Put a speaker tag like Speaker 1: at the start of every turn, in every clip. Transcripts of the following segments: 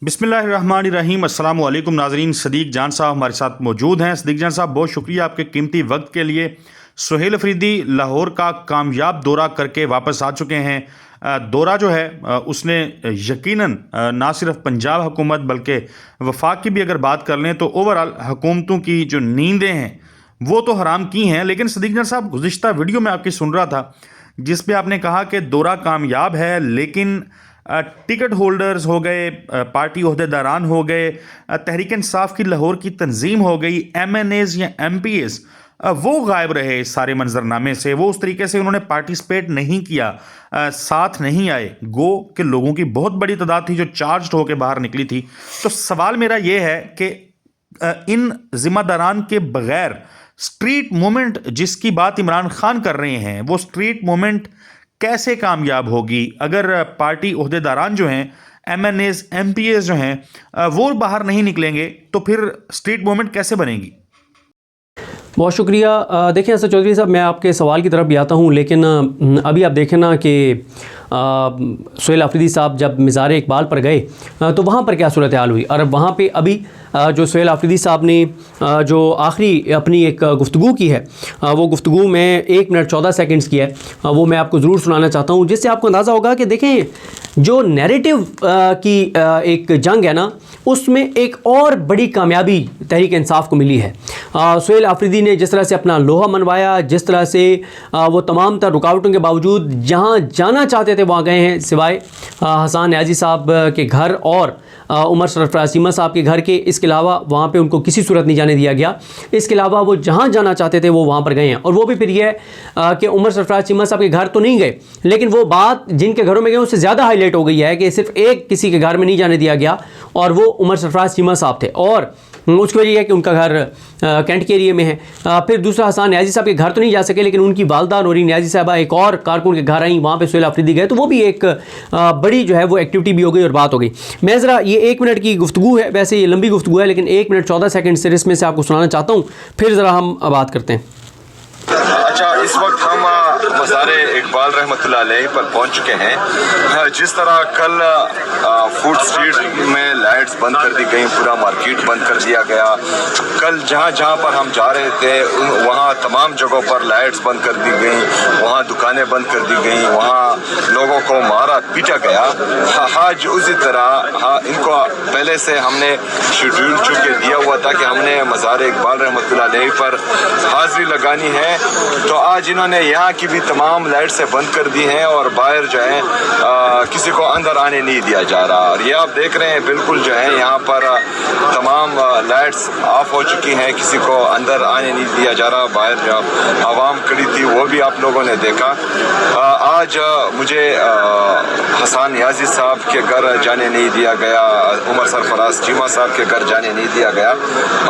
Speaker 1: बिस्मिल्लाहिर्रहमानिर्रहीम। अस्सलाम वालेकुम नाजरीन। सदीक जान साहब हमारे साथ मौजूद हैं। सदीक जान साहब, बहुत शुक्रिया आपके कीमती वक्त के लिए। सुहेल अफरीदी लाहौर का कामयाब दौरा करके वापस आ चुके हैं। दौरा जो है उसने यकीनन ना सिर्फ पंजाब हुकूमत बल्कि वफाक की भी अगर बात कर लें तो ओवरऑल हुकूमतों की जो नींदें हैं वो तो हराम की हैं। लेकिन सदीक जान साहब, गुज़िश्ता वीडियो में आपकी सुन रहा था जिस पे आपने कहा कि दौरा कामयाब है, लेकिन टिकट होल्डर्स हो गए, पार्टी ओहदेदारान हो गए, तहरीक इंसाफ की लाहौर की तंजीम हो गई, MNAs या MPAs, वो गायब रहे इस सारे मंजरनामे से। वो उस तरीके से उन्होंने पार्टिसिपेट नहीं किया, साथ नहीं आए। गो कि लोगों की बहुत बड़ी तादाद थी जो चार्ज होकर बाहर निकली थी। तो सवाल मेरा ये है कि इन जिम्मेदारान के बगैर स्ट्रीट मूवमेंट जिसकी बात इमरान खान कर रहे हैं, वो स्ट्रीट मूवमेंट कैसे कामयाब होगी अगर पार्टी ओहदेदारान जो हैं, MNAs MPAs जो हैं, वो बाहर नहीं निकलेंगे? तो फिर स्ट्रीट मूवमेंट कैसे बनेगी?
Speaker 2: बहुत शुक्रिया। देखिए असद चौधरी साहब, मैं आपके सवाल की तरफ भी आता हूँ, लेकिन अभी आप देखें ना कि सुहेल अफरीदी साहब जब मज़ार इकबाल पर गए तो वहाँ पर क्या सूरत हाल हुई। और वहाँ पे अभी जो सुहेल अफरीदी साहब ने जो आखिरी अपनी एक गुफ्तगू की है, वो गुफ्तगू में 1 मिनट 14 सेकंड्स की है, वो मैं आपको ज़रूर सुनाना चाहता हूँ, जिससे आपको अंदाज़ा होगा कि देखें जो नैरेटिव की एक जंग है ना, उसमें एक और बड़ी कामयाबी तहरीक इंसाफ को मिली है। सुहेल अफरीदी ने जिस तरह से अपना लोहा मनवाया, जिस तरह से वो तमाम तर रुकावटों के बावजूद जहाँ जाना चाहते थे वहाँ गए हैं, सिवाय हसन न्याजी साहब के घर और उमर सरफराज चीमा साहब के घर के। इसके अलावा वहाँ पे उनको किसी सूरत नहीं जाने दिया गया। इसके अलावा वो जहाँ जाना चाहते थे वो वहाँ पर गए हैं। और वो भी फिर ये कि उमर सरफराज चीमा साहब के घर तो नहीं गए, लेकिन वो बात जिनके घरों में गए उससे ज़्यादा हाईलाइट हो गई है कि सिर्फ एक किसी के घर में नहीं जाने दिया गया, और वो उमर सरफराज चीमा साहब थे। और उसकी वजह है कि उनका घर कैंट के एरिया में है। फिर दूसरा, हसन न्याजी साहब के घर तो नहीं जा सके, लेकिन उनकी वालदा नूरी न्याजी साहबा एक और कारकुन के घर आई, वहाँ पे सुहेल अफरीदी गए, तो वो भी एक बड़ी जो है वो एक्टिविटी भी हो गई और बात हो गई। मैं ज़रा ये 1 मिनट की गुफ्तगू है, वैसे ये लंबी गुफ्तगू है, लेकिन 1 मिनट 14 सेकंड से इसमें से आपको सुनाना चाहता हूँ, फिर ज़रा हम बात करते हैं।
Speaker 3: अच्छा, इस वक्त हम मज़ार इकबाल रहमतुल्लाह अलैह पर पहुंच चुके हैं। जिस तरह कल फूड स्ट्रीट में लाइट्स बंद कर दी गई, पूरा मार्केट बंद कर दिया गया, कल जहां जहां पर हम जा रहे थे वहां तमाम जगहों पर लाइट्स बंद कर दी गई, वहां दुकानें बंद कर दी गई, वहां लोगों को मारा पीटा गया। आज उसी तरह इनको पहले से हमने शेड्यूल चुके दिया हुआ था कि हमने मज़ार इकबाल रहमतुल्लाह अलैह पर हाजिरी लगानी है, तो आज इन्होंने यहाँ की भी तमाम लाइट से बंद कर दी हैं और बाहर जो है किसी को अंदर आने नहीं दिया जा रहा। और ये आप देख रहे हैं बिल्कुल जो है यहाँ पर तमाम लाइट्स ऑफ हो चुकी हैं, किसी को अंदर आने नहीं दिया जा रहा। बाहर जो आवाम खड़ी थी वो भी आप लोगों ने देखा। आज मुझे हसन न्याजी साहब के घर जाने नहीं दिया गया, उमर सरफराज चीमा साहब के घर जाने नहीं दिया गया।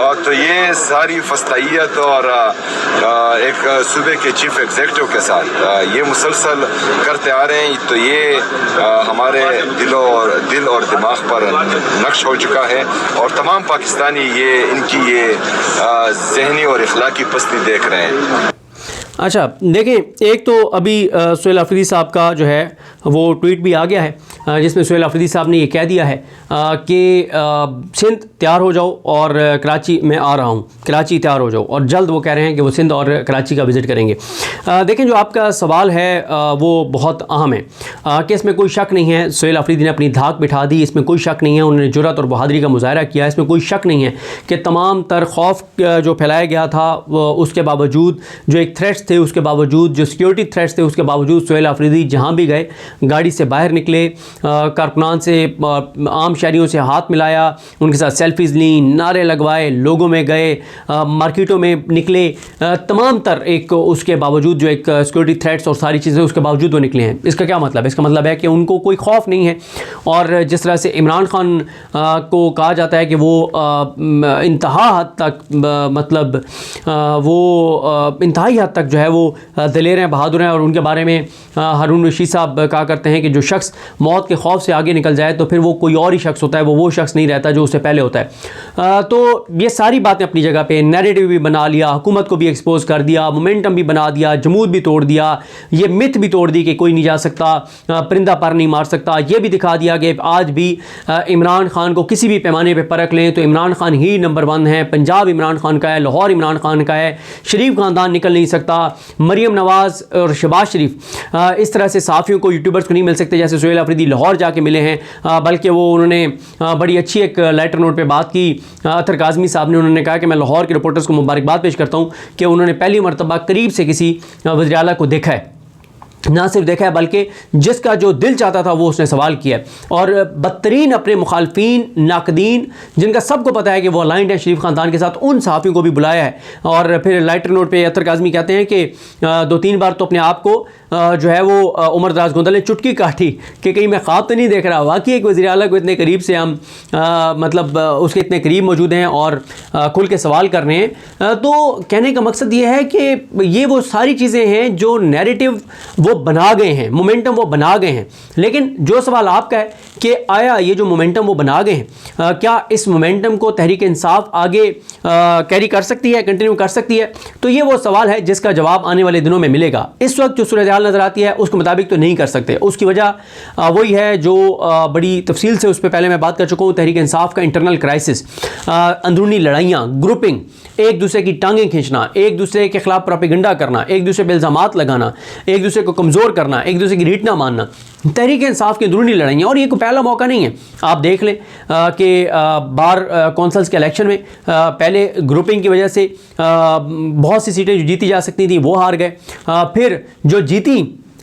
Speaker 3: और तो ये सारी फस्तायत और एक सूबे के चीफ एग्जीक्यूटिव के साथ ये मुसलसल करते आ रहे हैं, तो ये हमारे दिल और दिमाग पर नक्श हो चुका है। और तमाम पाकिस्तानी ये इनकी ये ज़हनी और इखलाकी पस्ती देख रहे हैं।
Speaker 2: अच्छा देखें, एक तो अभी सुहेल अफरीदी साहब का जो है वो ट्वीट भी आ गया है, जिसमें सुहेल अफरीदी साहब ने ये कह दिया है कि सिंध तैयार हो जाओ और कराची में आ रहा हूँ, कराची तैयार हो जाओ। और जल्द वो कह रहे हैं कि वो सिंध और कराची का विज़िट करेंगे। देखें, जो आपका सवाल है वो बहुत अहम है कि इसमें कोई शक नहीं है सुहेल अफरीदी ने अपनी धाक बिठा दी, इसमें कोई शक नहीं है उन्होंने जुर्रत और बहादुरी का मुजाहरा किया, इसमें कोई शक नहीं है कि तमाम तर खौफ जो फैलाया गया था उसके बावजूद, जो एक थ्रेट्स थे उसके बावजूद, जो सिक्योरिटी थ्रेट्स थे उसके बावजूद सुहेल अफरीदी जहाँ भी गए गाड़ी से बाहर निकले, कारकुनान से, आम शहरियों से हाथ मिलाया, उनके साथ सेल्फीज़ ली, नारे लगवाए, लोगों में गए, मार्केटों में निकले, तमाम तर एक उसके बावजूद जो एक सिक्योरिटी थ्रेट्स और सारी चीज़ें उसके बावजूद वो निकले हैं। इसका क्या मतलब है? इसका मतलब है कि उनको कोई खौफ नहीं है। और जिस तरह से इमरान खान को कहा जाता है कि वो इंतहा हद तक, मतलब वो इंतहाई हद तक जो जो है वो दलेर हैं, बहादुर हैं, और उनके बारे में हारून रशीद साहब कहा करते हैं कि जो शख्स मौत के खौफ से आगे निकल जाए तो फिर वो कोई और ही शख्स होता है, वो शख्स नहीं रहता जो उससे पहले होता है। तो ये सारी बातें अपनी जगह पे, नैरेटिव भी बना लिया, हुकूमत को भी एक्सपोज कर दिया, मोमेंटम भी बना दिया, जमूद भी तोड़ दिया, ये मिथ भी तोड़ दी कि कोई नहीं जा सकता, परिंदा पर नहीं मार सकता, ये भी दिखा दिया कि आज भी इमरान खान को किसी भी पैमाने पर परख लें तो इमरान खान ही नंबर 1 है, पंजाब इमरान खान का है, लाहौर इमरान खान का है, शरीफ खानदान निकल नहीं सकता, मरीम नवाज़ और शहबाज शरीफ इस तरह से साफ़ियों को, यूट्यूबर्स को नहीं मिल सकते जैसे सुहेल अफरीदी लाहौर जाके मिले हैं, बल्कि वो उन्होंने बड़ी अच्छी एक लेटर नोट पे बात की अतर काज़मी साहब ने। उन्होंने कहा कि मैं लाहौर के रिपोर्टर्स को मुबारकबाद पेश करता हूँ कि उन्होंने पहली मरतबा करीब से किसी वज़ीर आला को देखा है, ना सिर्फ देखा है बल्कि जिसका जो दिल चाहता था वो उसने सवाल किया, और बदतरीन अपने मुखालफीन, नाकदीन, जिनका सबको पता है कि वो अलाइंड है शरीफ खानदान के साथ, उन सहाफ़ियों को भी बुलाया है। और फिर लाइटर नोट पे अतर काज़मी कहते हैं कि 2-3 बार तो अपने आप को जो है वो उमर दराज गोंदल ने चुटकी काटी कि कहीं मैं ख्वाब तो नहीं देख रहा। वाकई एक वज़ीर आला को इतने करीब से हम मतलब उसके इतने करीब मौजूद हैं और खुल के सवाल कर रहे हैं। तो कहने का मकसद ये है कि ये वो सारी चीज़ें हैं जो नैरेटिव वो बना गए हैं, मोमेंटम वो बना गए हैं। लेकिन जो सवाल आपका है कि आया ये जो मोमेंटम वो बना गए हैं, क्या इस मोमेंटम को तहरीक इंसाफ आगे कैरी कर सकती है, कंटिन्यू कर सकती है? तो ये वो सवाल है जिसका जवाब आने वाले दिनों में मिलेगा। इस वक्त जो सूरत हाल नज़र आती है उसके मुताबिक तो नहीं कर सकते। उसकी वजह वही है जो बड़ी तफसील से उस पर पहले मैं बात कर चुका हूँ, तहरीक इंसाफ का इंटरनल क्राइसिस, अंदरूनी लड़ाइयाँ, ग्रुपिंग, एक दूसरे की टांगें खींचना, एक दूसरे के खिलाफ प्रोपेगेंडा करना, एक दूसरे पर इल्ज़ामात लगाना, एक दूसरे को कमज़ोर करना, एक दूसरे की रीट ना मानना, तहरीक इंसाफ की अंदरूनी लड़ाइयाँ। और ये कोई पहला मौका नहीं है। आप देख लें कि बार कौंसल्स के इलेक्शन में पहले ग्रुपिंग की वजह से बहुत सी सीटें जो जीती जा सकती थी वो हार गए, फिर जो जीती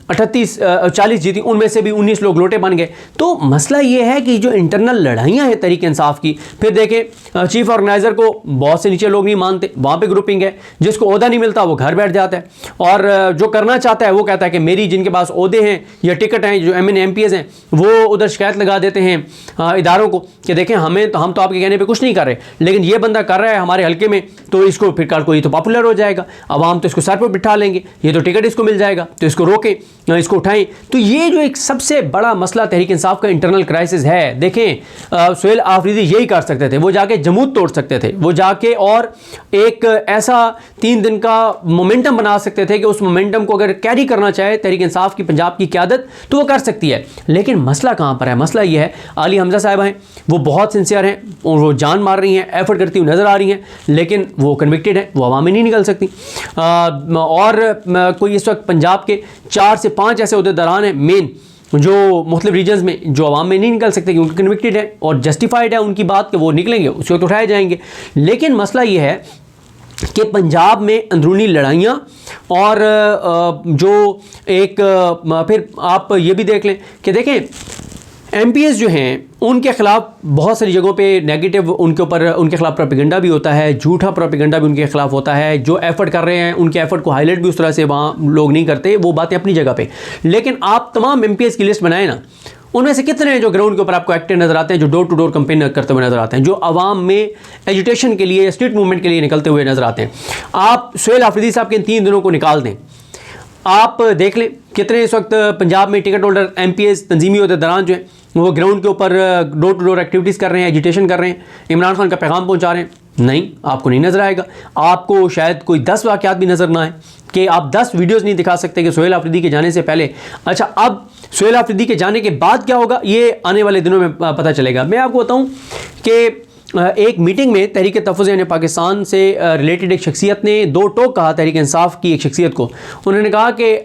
Speaker 2: 40 जीती, उनमें से भी 19 लोग लोटे बन गए। तो मसला ये है कि जो इंटरनल लड़ाइयाँ हैं तहरीक इंसाफ की, फिर देखें चीफ ऑर्गेनाइज़र को बहुत से नीचे लोग नहीं मानते, वहाँ पे ग्रुपिंग है, जिसको ओहदा नहीं मिलता वो घर बैठ जाता है, और जो करना चाहता है वो कहता है कि मेरी जिनके पास ओहदे हैं या टिकट हैं, जो MNA MPs हैं, वो उधर शिकायत लगा देते हैं इदारों को कि देखें हम तो आपके कहने पर कुछ नहीं कर रहे, लेकिन ये बंदा कर रहा है हमारे हल्के में, तो इसको फिर कल को ये तो पॉपुलर हो जाएगा, अवाम तो इसको सर पर बिठा लेंगे, ये तो टिकट इसको मिल जाएगा, तो इसको रोके, इसको उठाएं। तो ये जो एक सबसे बड़ा मसला तहरीक इंसाफ का इंटरनल क्राइसिस है। देखें सुहेल आफरीदी यही कर सकते थे, वो जाके जमूद तोड़ सकते थे, वो जाके और एक ऐसा 3 दिन का मोमेंटम बना सकते थे कि उस मोमेंटम को अगर कैरी करना चाहे तहरीक इंसाफ की पंजाब की क़यादत तो वो कर सकती है। लेकिन मसला कहाँ पर है? मसला ये है, आली हमजा साहिबा हैं, वो बहुत सिंसियर हैं और वो जान मार रही हैं, एफर्ट करती हुई नज़र आ रही हैं, लेकिन वो कन्विक्टेड है, वो अवाम में नहीं निकल सकती। और कोई इस वक्त पंजाब के 4 से 5 ऐसे उहदेदारान हैं मेन जो मुख्तलिफ रीजन्स में जो अवाम में नहीं निकल सकते क्योंकि कन्विक्टेड है और जस्टिफाइड है उनकी बात कि वो निकलेंगे, उस वक्त उठाए जाएंगे। लेकिन मसला ये है कि पंजाब में अंदरूनी लड़ाइयाँ और जो एक फिर आप ये भी देख लें कि देखें MPs जो हैं उनके ख़िलाफ़ बहुत सारी जगहों पे नेगेटिव उनके ऊपर उनके ख़िलाफ़ प्रोपेगेंडा भी होता है, झूठा प्रोपेगेंडा भी उनके ख़िलाफ़ होता है। जो एफ़र्ट कर रहे हैं उनके एफ़र्ट को हाईलाइट भी उस तरह से वहाँ लोग नहीं करते, वो बातें अपनी जगह पे। लेकिन आप तमाम MPs की लिस्ट बनाए ना, उनमें से कितने हैं जो ग्राउंड के ऊपर आपको एक्टिव नज़र आते हैं, जो डोर टू डोर कैंपेन करते हुए नज़र आते हैं, जो आवाम में एजुटेशन के लिए, स्ट्रीट मूवमेंट के लिए निकलते हुए नज़र आते हैं। आप सुहेल आफरीदी साहब के इन 3 दिनों को निकाल दें, आप देख लें कितने इस वक्त पंजाब में टिकट होल्डर MPs तंजीमी उहदेदारान जो हैं वो ग्राउंड के ऊपर डोर टू डोर एक्टिविटीज़ कर रहे हैं, एजुटेशन कर रहे हैं, इमरान खान का पैगाम पहुंचा रहे हैं। नहीं, आपको नहीं नज़र आएगा। आपको शायद कोई 10 वाक़यात भी नज़र ना आए कि आप 10 वीडियोस नहीं दिखा सकते कि सुहेल आफरीदी के जाने से पहले। अच्छा, अब सुहेल आफरीदी के जाने के बाद क्या होगा ये आने वाले दिनों में पता चलेगा। मैं आपको बताऊँ कि एक मीटिंग में तहरीक तहफ़्फ़ुज़ यानी पाकिस्तान से रिलेटेड एक शख्सियत ने 2 टोक कहा तहरीक इंसाफ की एक शख्सियत को। उन्होंने कहा कि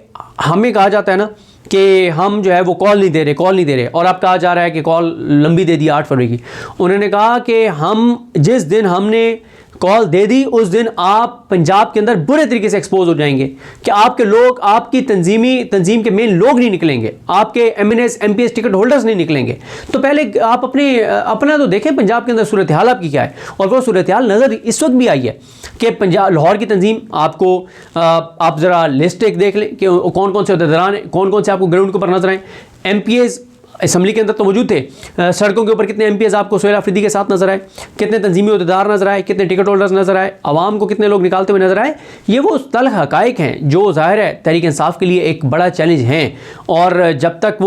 Speaker 2: हमें कहा जाता है ना कि हम जो है वो कॉल नहीं दे रहे और अब कहा जा रहा है कि कॉल लंबी दे दी 8 फरवरी की। उन्होंने कहा कि हम जिस दिन हमने कॉल दे दी उस दिन आप पंजाब के अंदर बुरे तरीके से एक्सपोज हो जाएंगे कि आपके लोग, आपकी तंजीम के मेन लोग नहीं निकलेंगे, आपके MNAs MPs टिकट होल्डर्स नहीं निकलेंगे। तो पहले आप अपना तो देखें पंजाब के अंदर सूरत हाल आपकी क्या है। और वो सूरत हाल नज़र इस वक्त भी आई है कि पंजाब लाहौर की तंजीम आपको आप ज़रा लिस्ट एक देख लें कि कौन कौन से उहदेदारान हैं, कौन कौन से आपको ग्राउंड के ऊपर नजर आए। MPs असम्बली के अंदर तो मौजूद थे। सड़कों के ऊपर कितने MPs आपको सुहेल अफरीदी के साथ नजर आए, कितने तंजीमी अहदेदार नजर आए, कितने टिकट होल्डर्स नजर आए, आवाम को कितने लोग निकालते हुए नजर आए। ये वो तल्ख हकाइक हैं जो ज़ाहिर है तहरीक इंसाफ के लिए एक बड़ा चैलेंज हैं। और जब तक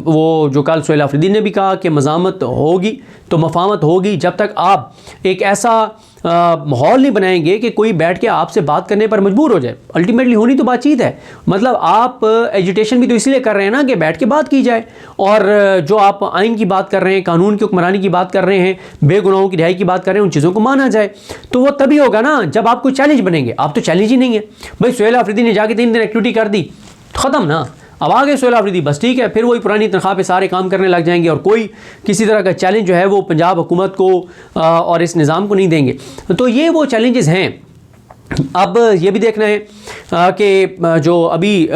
Speaker 2: वो जो कल सुहेल अफरीदी ने भी कहा कि मज़ामत होगी तो मफामत होगी, जब तक आप एक ऐसा माहौल नहीं बनाएंगे कि कोई बैठ के आपसे बात करने पर मजबूर हो जाए। अल्टीमेटली होनी तो बातचीत है, मतलब आप एजुटेशन भी तो इसलिए कर रहे हैं ना कि बैठ के बात की जाए। और जो आप आइन की बात कर रहे हैं, कानून की हुक्मरानी की बात कर रहे हैं, बेगुनाहों की रिहाई की बात कर रहे हैं, उन चीज़ों को माना जाए। तो वो तभी होगा ना जब आप कोई चैलेंज बनेंगे। आप तो चैलेंज ही नहीं है भाई। सुहेल अफरीदी ने जाके 3 दिन एक्टिविटी कर दी, ख़त्म ना, अब आ गए सुहेल अफरीदी, बस ठीक है, फिर वही पुरानी तनख्वाह पे सारे काम करने लग जाएंगे और कोई किसी तरह का चैलेंज जो है वो पंजाब हुकूमत को और इस निज़ाम को नहीं देंगे। तो ये वो चैलेंजेस हैं। अब ये भी देखना है कि जो अभी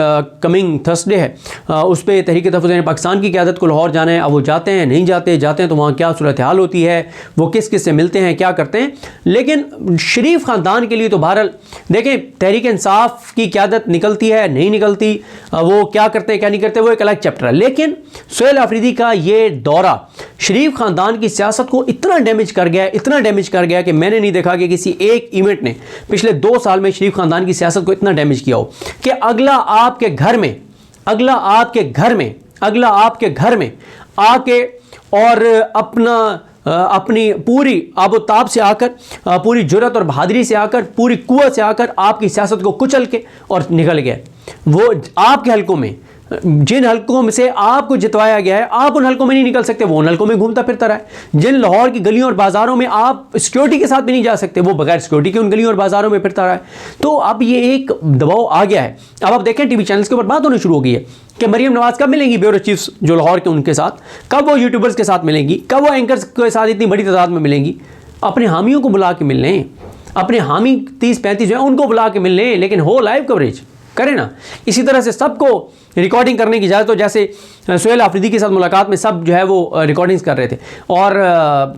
Speaker 2: कमिंग थर्सडे है उस पर तहरीक तहफ़्फ़ुज़ पाकिस्तान की क़यादत को लाहौर जाना है। अब वो जाते हैं नहीं जाते हैं तो वहाँ क्या सूरत हाल होती है, वो किस किस से मिलते हैं, क्या करते हैं। लेकिन शरीफ ख़ानदान के लिए तो बहरहाल देखें, तहरीक इंसाफ की क़यादत निकलती है नहीं निकलती, वो क्या करते हैं क्या नहीं करते, वो एक अलग चैप्टर है। लेकिन सुहेल अफरीदी का ये दौरा शरीफ ख़ानदान की सियासत को इतना डैमेज कर गया कि मैंने नहीं देखा कि किसी एक इवेंट ने पिछले 2 साल में शरीफ ख़ानदान की सियासत को इतना डैमेज किया हो कि अगला आपके घर में आके और अपनी पूरी आबोताब से आकर, पूरी जुर्रत और बहादुरी से आकर, पूरी कुव्वत से आकर आपकी सियासत को कुचल के और निकल गए। वो आपके हलकों में, जिन हलकों में से आपको जितवाया गया है, आप उन हलकों में नहीं निकल सकते, वो उन हलकों में घूमता फिरता रहा है। जिन लाहौर की गलियों और बाज़ारों में आप सिक्योरिटी के साथ भी नहीं जा सकते, वो बगैर सिक्योरिटी के उन गलियों और बाज़ारों में फिरता रहा है। तो अब ये एक दबाव आ गया है। अब आप देखें टीवी चैनल्स के ऊपर बात होनी शुरू हो गई है कि मरीम नवाज़ कब मिलेंगी ब्यूरो चीफ्स जो लाहौर के उनके साथ, कब वो यूट्यूबर्स के साथ मिलेंगी, कब वो एंकर्स के साथ इतनी बड़ी तादाद में मिलेंगी। अपने हामियों को बुला के मिल लें, अपने हामी 30-35 जो है उनको बुला के मिल लें, लेकिन हो लाइव कवरेज करें ना। इसी तरह से सबको रिकॉर्डिंग करने की इजाज़त हो, जैसे सुहेल अफरीदी के साथ मुलाकात में सब जो है वो रिकॉर्डिंग्स कर रहे थे और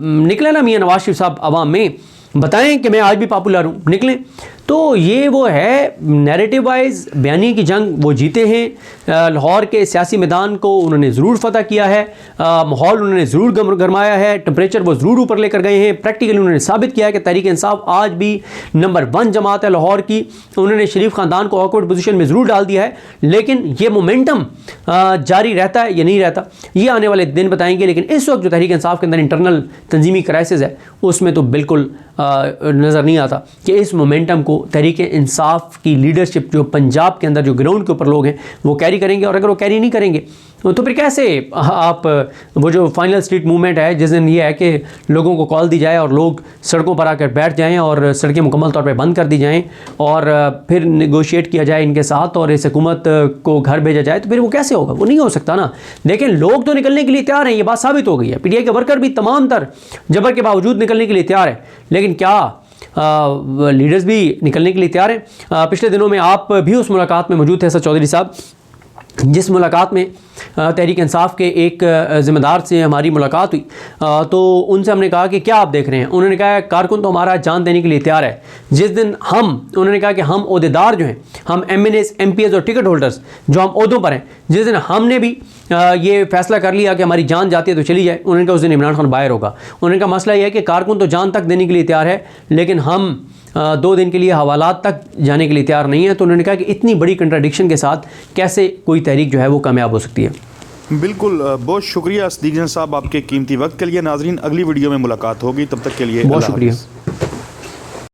Speaker 2: निकले ना मियां नवाज शरीफ साहब आवाम में बताएं कि मैं आज भी पॉपुलर हूँ, निकलें। तो ये वो है नैरेटिव वाइज बयानी की जंग वो जीते हैं। लाहौर के सियासी मैदान को उन्होंने ज़रूर फतह किया है, माहौल उन्होंने ज़रूर गरमाया है, टेम्परेचर वो ज़रूर ऊपर लेकर गए हैं। प्रैक्टिकली उन्होंने साबित किया है कि तहरीक इंसाफ आज भी नंबर 1 जमात है लाहौर की। उन्होंने शरीफ ख़ानदान को ऑकवर्ड पोजीशन में ज़रूर डाल दिया है, लेकिन ये मोमेंटम जारी रहता है या नहीं रहता, ये आने वाले दिन बताएंगे। लेकिन इस वक्त जो तहरीक इंसाफ के अंदर इंटरनल तंजीमी क्राइसिस है उसमें तो बिल्कुल नज़र नहीं आता कि इस मोमेंटम को तहरीक इंसाफ की लीडरशिप जो पंजाब के अंदर जो ग्राउंड के ऊपर लोग हैं वो कैरी करेंगे। और अगर वो कैरी नहीं करेंगे तो फिर कैसे आप वो जो फाइनल स्ट्रीट मूवमेंट है जिस दिन ये है कि लोगों को कॉल दी जाए और लोग सड़कों पर आकर बैठ जाएं और सड़कें मुकम्मल तौर पे बंद कर दी जाएं और फिर नेगोशिएट किया जाए इनके साथ और इस हुकूमत को घर भेजा जाए, तो फिर वो कैसे होगा? वो नहीं हो सकता ना। लेकिन लोग तो निकलने के लिए तैयार हैं, ये बात साबित हो गई है। PTI के वर्कर भी तमाम तर जबर के बावजूद निकलने के लिए तैयार है, लेकिन क्या लीडर्स भी निकलने के लिए तैयार हैं? पिछले दिनों में आप भी उस मुलाकात में मौजूद थे असद चौधरी साहब, जिस मुलाकात में तहरीक इंसाफ के एक ज़िम्मेदार से हमारी मुलाकात हुई। तो उनसे हमने कहा कि क्या आप देख रहे हैं? उन्होंने कहा कारकुन तो हमारा जान देने के लिए तैयार है। जिस दिन उन्होंने कहा कि हम ओहदेदार जो हैं, हम MNAs MPs और टिकट होल्डर्स जो हम ओहदों पर हैं, जिस दिन हमने भी ये फैसला कर लिया कि हमारी जान जाती है तो चली जाए, उन्होंने कहा उस दिन इमरान खान बाहर होगा। उन्होंने कहा मसला यह है कि कारकुन तो जान तक देने के लिए तैयार है, लेकिन हम 2 दिन के लिए हवालात तक जाने के लिए तैयार नहीं है। तो उन्होंने कहा कि इतनी बड़ी कंट्राडिक्शन के साथ कैसे कोई तहरीक जो है वो कामयाब हो सकती है।
Speaker 1: बिल्कुल, बहुत शुक्रिया सदीक जान साहब आपके कीमती वक्त के लिए। नाजरीन, अगली वीडियो में मुलाकात होगी, तब तक के लिए
Speaker 2: बहुत शुक्रिया।